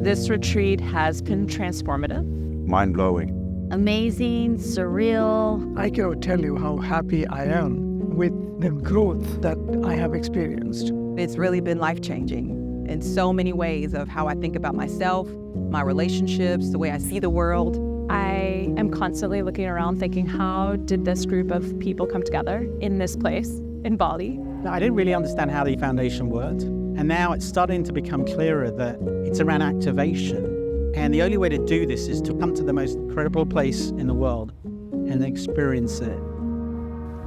This retreat has been transformative. Mind-blowing. Amazing, surreal. I cannot tell you how happy I am with the growth that I have experienced. It's really been life-changing in so many ways of how I think about myself, my relationships, the way I see the world. I am constantly looking around thinking, how did this group of people come together in this place, in Bali? I didn't really understand how the foundation worked. And now it's starting to become clearer that it's around activation. And the only way to do this is to come to the most incredible place in the world and experience it.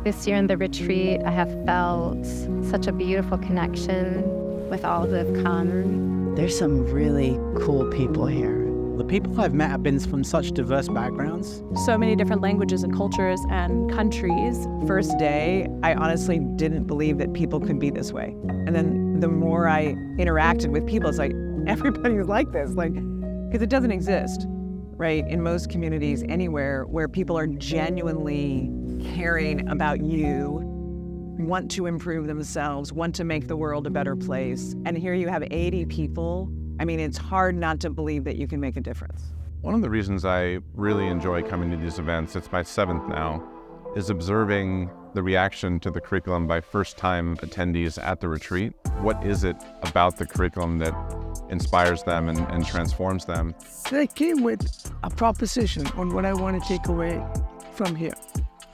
This year in the retreat, I have felt such a beautiful connection with all who have come. There's some really cool people here. The people I've met have been from such diverse backgrounds. So many different languages and cultures and countries. First day, I honestly didn't believe that people could be this way. And then the more I interacted with people, it's like, everybody's like this, because it doesn't exist, right? In most communities, anywhere where people are genuinely caring about you, want to improve themselves, want to make the world a better place. And here you have 80 people. I mean, it's hard not to believe that you can make a difference. One of the reasons I really enjoy coming to these events, it's my 7th now, is observing the reaction to the curriculum by first-time attendees at the retreat. What is it about the curriculum that inspires them and transforms them? They came with a proposition on what I want to take away from here.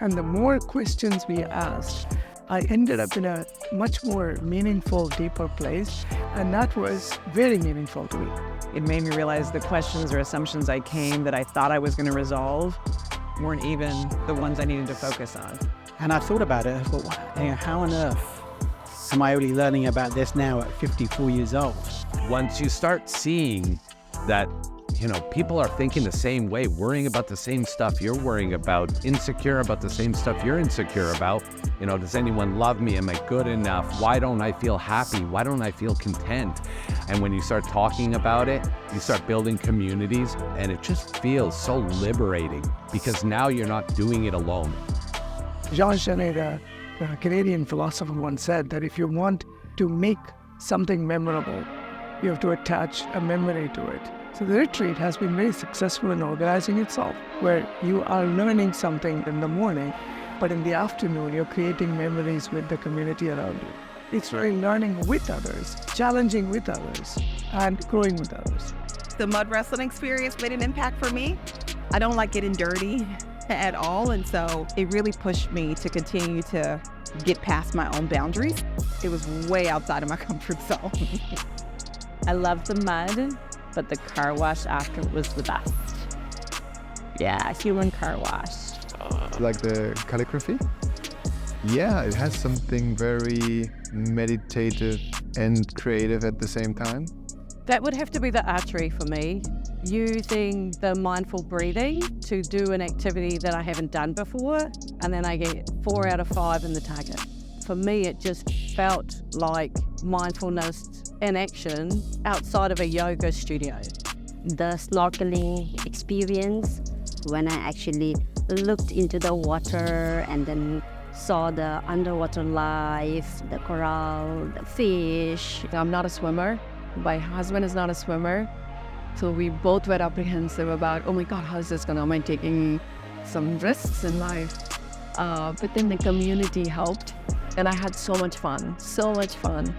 And the more questions we asked, I ended up in a much more meaningful, deeper place, and that was very meaningful to me. It made me realize the questions or assumptions that I thought I was going to resolve weren't even the ones I needed to focus on. And I thought about it, I thought, how on earth am I only learning about this now at 54 years old? Once you start seeing that, people are thinking the same way, worrying about the same stuff you're worrying about, insecure about the same stuff you're insecure about. Does anyone love me? Am I good enough? Why don't I feel happy? Why don't I feel content? And when you start talking about it, you start building communities, and it just feels so liberating because now you're not doing it alone. Jean Genet, the Canadian philosopher, once said that if you want to make something memorable, you have to attach a memory to it. So the retreat has been very successful in organizing itself, where you are learning something in the morning, but in the afternoon, you're creating memories with the community around you. It's really learning with others, challenging with others, and growing with others. The mud wrestling experience made an impact for me. I don't like getting dirty at all, and so it really pushed me to continue to get past my own boundaries. It was way outside of my comfort zone. I love the mud, but the car wash after was the best. Yeah, human car wash. Like the calligraphy? Yeah, it has something very meditative and creative at the same time. That would have to be the archery for me. Using the mindful breathing to do an activity that I haven't done before, and then I get 4 out of 5 in the target. For me, it just felt like mindfulness in action outside of a yoga studio. The snorkeling experience, when I actually looked into the water and then saw the underwater life, the coral, the fish. I'm not a swimmer. My husband is not a swimmer. So we both were apprehensive about, oh my God, how is this going to, am I taking some risks in life? But then the community helped, and I had so much fun, so much fun.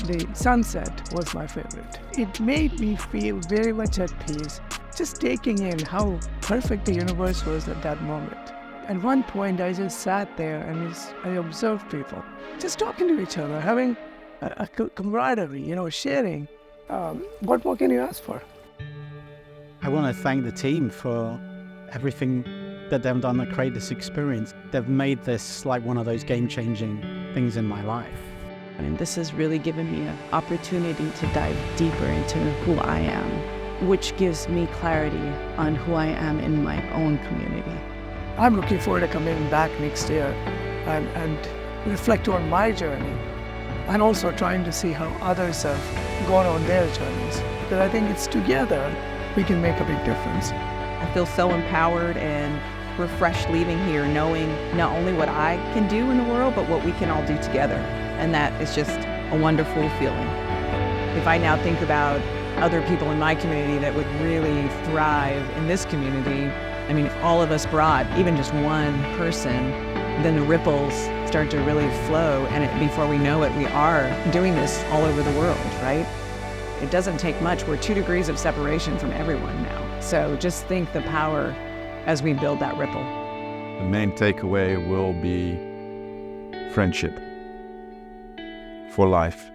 The sunset was my favorite. It made me feel very much at peace, just taking in how perfect the universe was at that moment. At one point, I just sat there and I observed people, just talking to each other, having a camaraderie, sharing. What more can you ask for? I want to thank the team for everything that they've done to create this experience. They've made this like one of those game-changing things in my life. And this has really given me an opportunity to dive deeper into who I am, which gives me clarity on who I am in my own community. I'm looking forward to coming back next year and reflect on my journey, and also trying to see how others have gone on their journeys. Because I think it's together we can make a big difference. I feel so empowered and refreshed leaving here, knowing not only what I can do in the world, but what we can all do together. And that is just a wonderful feeling. If I now think about other people in my community that would really thrive in this community. I mean, if all of us brought even just one person, then the ripples start to really flow, and before we know it, we are doing this all over the world, right? It doesn't take much. We're 2 degrees of separation from everyone now. So just think the power as we build that ripple. The main takeaway will be friendship for life.